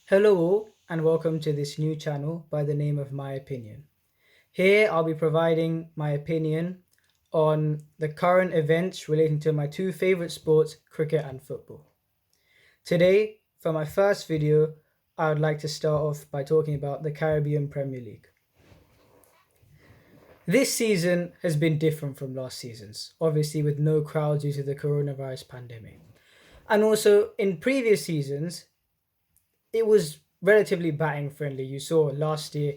Hello all, and welcome to this new channel by the name of My Opinion. Here I'll be providing my opinion on the current events relating to my two favorite sports, cricket and football. Today, for my first video, I would like to start off by talking about the Caribbean Premier League. This season has been different from last season's, obviously with no crowds due to the coronavirus pandemic. And also in previous seasons, it was relatively batting friendly. You saw last year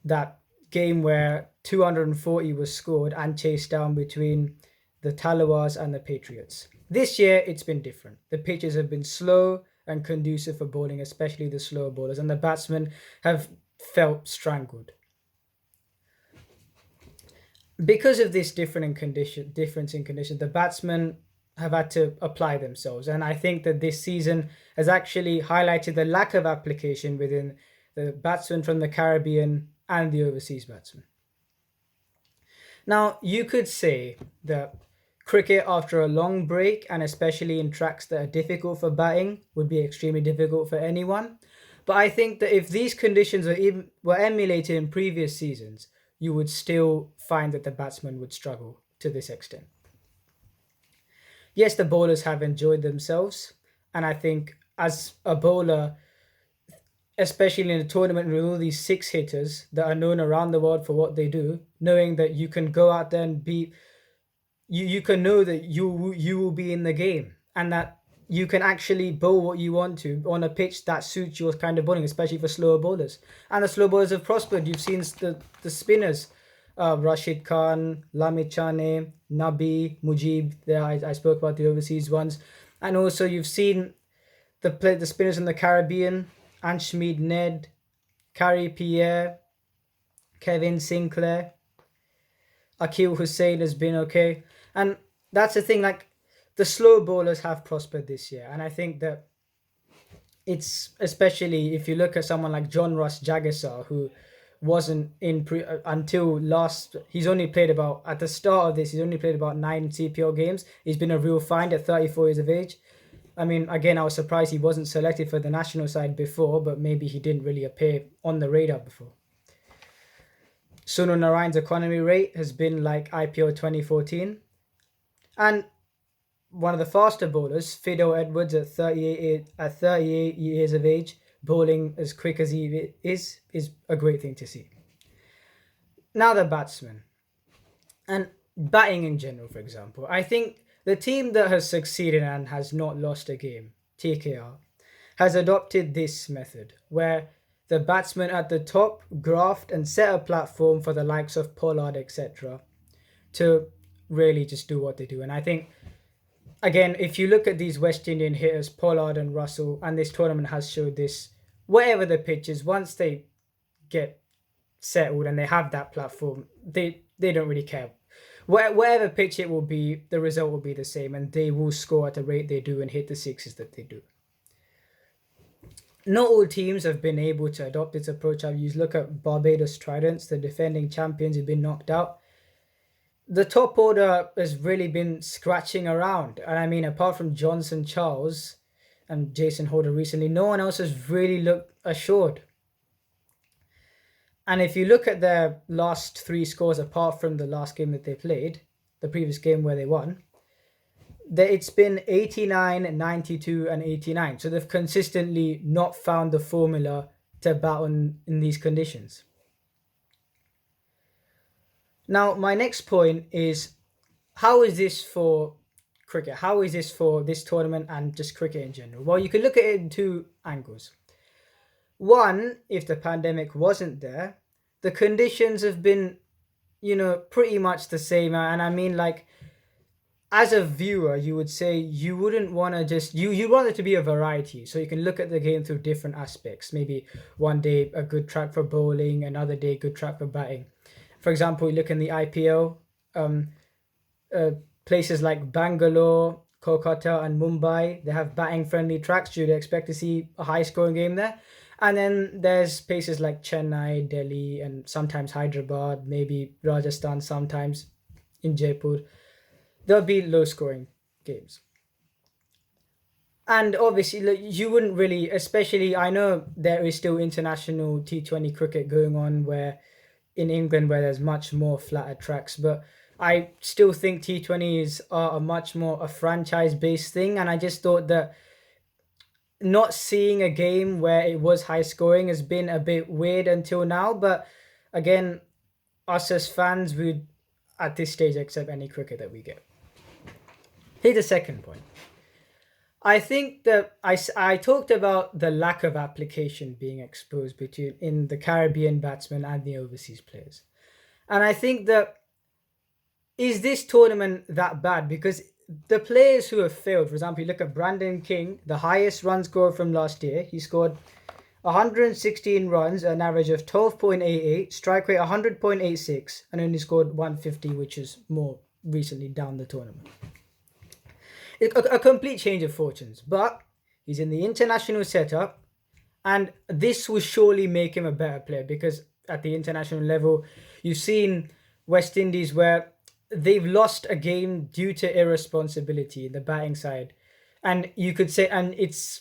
that game where 240 was scored and chased down between the Talawars and the Patriots. This year, it's been different. The pitches have been slow and conducive for bowling, especially the slower bowlers, and the batsmen have felt strangled. Because of this difference in condition, the batsmen have had to apply themselves, and I think that this season has actually highlighted the lack of application within the batsmen from the Caribbean and the overseas batsmen. Now, you could say that cricket, after a long break, and especially in tracks that are difficult for batting, would be extremely difficult for anyone. But I think that if these conditions were emulated in previous seasons, you would still find that the batsmen would struggle to this extent. Yes, the bowlers have enjoyed themselves, and I think as a bowler, especially in a tournament with all these six hitters that are known around the world for what they do, knowing that you can go out there and be, you can know that you will be in the game, and that you can actually bowl what you want to on a pitch that suits your kind of bowling, especially for slower bowlers. And the slow bowlers have prospered. You've seen the spinners, Rashid Khan, Lamit Chane, Nabi, Mujib. There, I spoke about the overseas ones, and also you've seen the spinners in the Caribbean, Anshmead Ned, Carrie Pierre, Kevin Sinclair, Akil Hussain has been okay. And that's the thing, like the slow bowlers have prospered this year. And I think that it's especially if you look at someone like John Ross Jagassar, who wasn't in until last, he's only played about, at the start of this, he's only played about 9 CPL games. He's been a real find at 34 years of age. I mean, again, I was surprised he wasn't selected for the national side before, but maybe he didn't really appear on the radar before. Sunil Narayan's economy rate has been like IPL 2014. And one of the faster bowlers, Fido Edwards, at 38 years of age, bowling as quick as he is a great thing to see. Now the batsmen. And batting in general, for example. I think the team that has succeeded and has not lost a game, TKR, has adopted this method where the batsmen at the top graft and set a platform for the likes of Pollard, etc., to really just do what they do. And I think, again, if you look at these West Indian hitters, Pollard and Russell, and this tournament has showed this, whatever the pitch is, once they get settled and they have that platform, they don't really care. Whatever pitch it will be, the result will be the same, and they will score at the rate they do and hit the sixes that they do. Not all teams have been able to adopt this approach I've used. Look at Barbados Tridents, the defending champions, have been knocked out. The top order has really been scratching around. And I mean, apart from Johnson Charles and Jason Holder recently, no one else has really looked assured. And if you look at their last 3 scores, apart from the last game that they played, the previous game where they won, it's been 89, 92, and 89. So they've consistently not found the formula to bat in these conditions. Now, my next point is, how is this for cricket? How is this for this tournament and just cricket in general? Well, you can look at it in 2 angles. One, if the pandemic wasn't there, the conditions have been, pretty much the same. And I mean, like, as a viewer, you would say you wouldn't want to just, you want it to be a variety. So you can look at the game through different aspects. Maybe one day a good track for bowling, another day good track for batting. For example, you look in the IPL, places like Bangalore, Kolkata, and Mumbai, they have batting friendly tracks. You'd expect to see a high scoring game there. And then there's places like Chennai, Delhi, and sometimes Hyderabad, maybe Rajasthan, sometimes in Jaipur. There'll be low scoring games. And obviously, like, you wouldn't really, especially, I know there is still international T20 cricket going on where in England where there's much more flatter tracks, but I still think T20s are a much more a franchise based thing. And I just thought that not seeing a game where it was high scoring has been a bit weird until now. But again, us as fans would at this stage accept any cricket that we get. Here's the second point. I think that I talked about the lack of application being exposed between in the Caribbean batsmen and the overseas players. And I think that is this tournament that bad? Because the players who have failed, for example, you look at Brandon King, the highest run scorer from last year. He scored 116 runs, an average of 12.88, strike rate 100.86, and only scored 150, which is more recently down the tournament. A complete change of fortunes, but he's in the international setup, and this will surely make him a better player because at the international level, you've seen West Indies where they've lost a game due to irresponsibility in the batting side, and you could say, and it's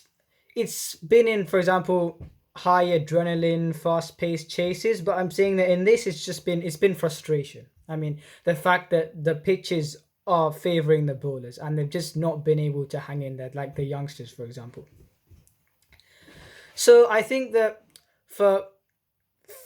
been in, for example, high adrenaline, fast-paced chases, but I'm saying that in this, it's been frustration. I mean, the fact that the pitches are favouring the bowlers and they've just not been able to hang in there, like the youngsters, for example. So I think that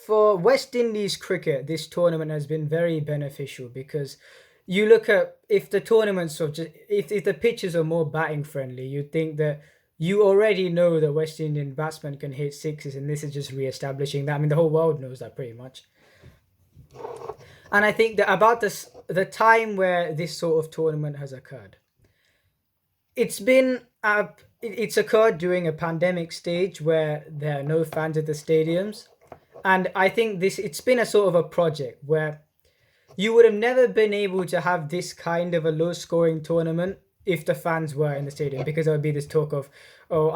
for West Indies cricket, this tournament has been very beneficial because you look at if the tournaments of just if the pitches are more batting friendly, you'd think that you already know that West Indian batsmen can hit sixes, and this is just re-establishing that. I mean, the whole world knows that pretty much. And I think that about the time where this sort of tournament has occurred, it's occurred during a pandemic stage where there are no fans at the stadiums, and I think it's been a sort of a project where you would have never been able to have this kind of a low scoring tournament if the fans were in the stadium, because there would be this talk of, oh,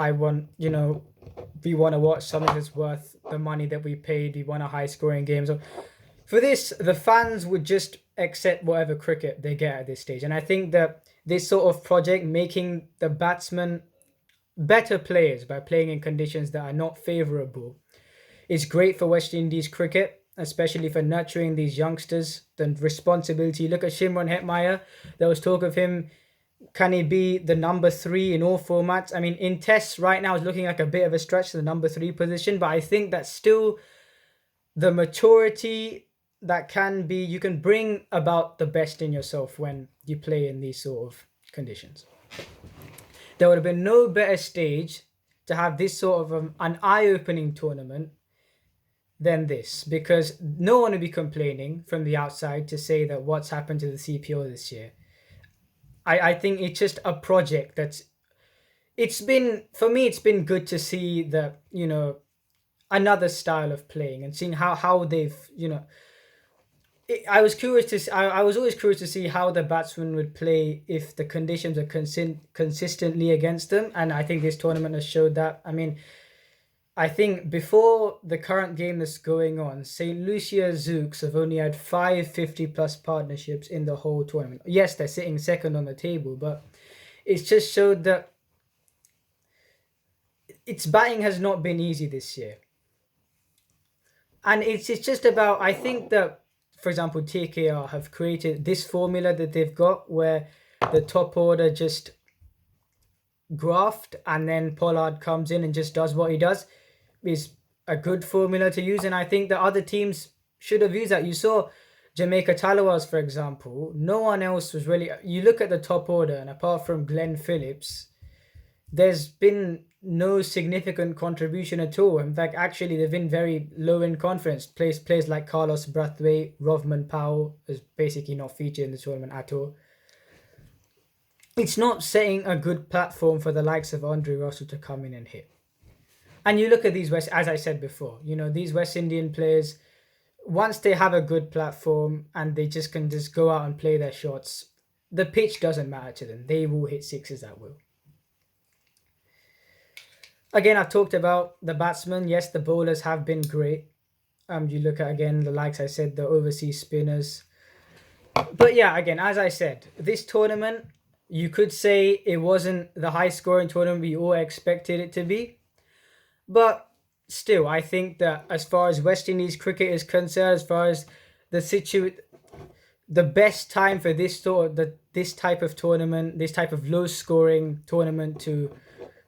we want to watch something that's worth the money that we paid, we want a high scoring game. So for this, the fans would just accept whatever cricket they get at this stage. And I think that this sort of project, making the batsmen better players by playing in conditions that are not favourable, is great for West Indies cricket, especially for nurturing these youngsters. The responsibility. Look at Shimron Hetmeyer. There was talk of him. Can he be the number 3 in all formats? I mean, in tests right now, it's looking like a bit of a stretch to the number 3 position, but I think that's still the maturity that you can bring about the best in yourself when you play in these sort of conditions. There would have been no better stage to have this sort of an eye-opening tournament than this, because no one will be complaining from the outside to say that what's happened to the CPL this year. I think it's just a project it's been good to see that, another style of playing and seeing how they've, I was always curious to see how the batsmen would play if the conditions are consistently against them, and I think this tournament has showed that. I mean, I think before the current game that's going on, St. Lucia Zooks have only had 5 50-plus partnerships in the whole tournament. Yes, they're sitting second on the table, but it's just showed that its batting has not been easy this year. And it's just about, I think that, for example, TKR have created this formula that they've got where the top order just graft and then Pollard comes in and just does what he does, is a good formula to use. And I think that other teams should have used that. You saw Jamaica Talawars, for example. No one else was really... You look at the top order, and apart from Glenn Phillips, there's been no significant contribution at all. In fact, actually, they've been very low in confidence. Players like Carlos Brathwaite, Rovman Powell is basically not featured in the tournament at all. It's not setting a good platform for the likes of Andre Russell to come in and hit. And you look at these as I said before, these West Indian players, once they have a good platform and they can go out and play their shots, the pitch doesn't matter to them. They will hit sixes at will. Again, I've talked about the batsmen. Yes, the bowlers have been great. You look at, again, the likes I said, the overseas spinners. But yeah, again, as I said, this tournament, You could say it wasn't the high scoring tournament we all expected it to be, but still, I think that as far as West Indies cricket is concerned, as far as the the best time for this type of tournament, this type of low scoring tournament to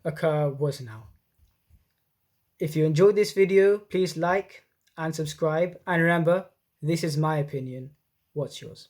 occur was now. If you enjoyed this video, please like and subscribe, and remember, this is my opinion. What's yours?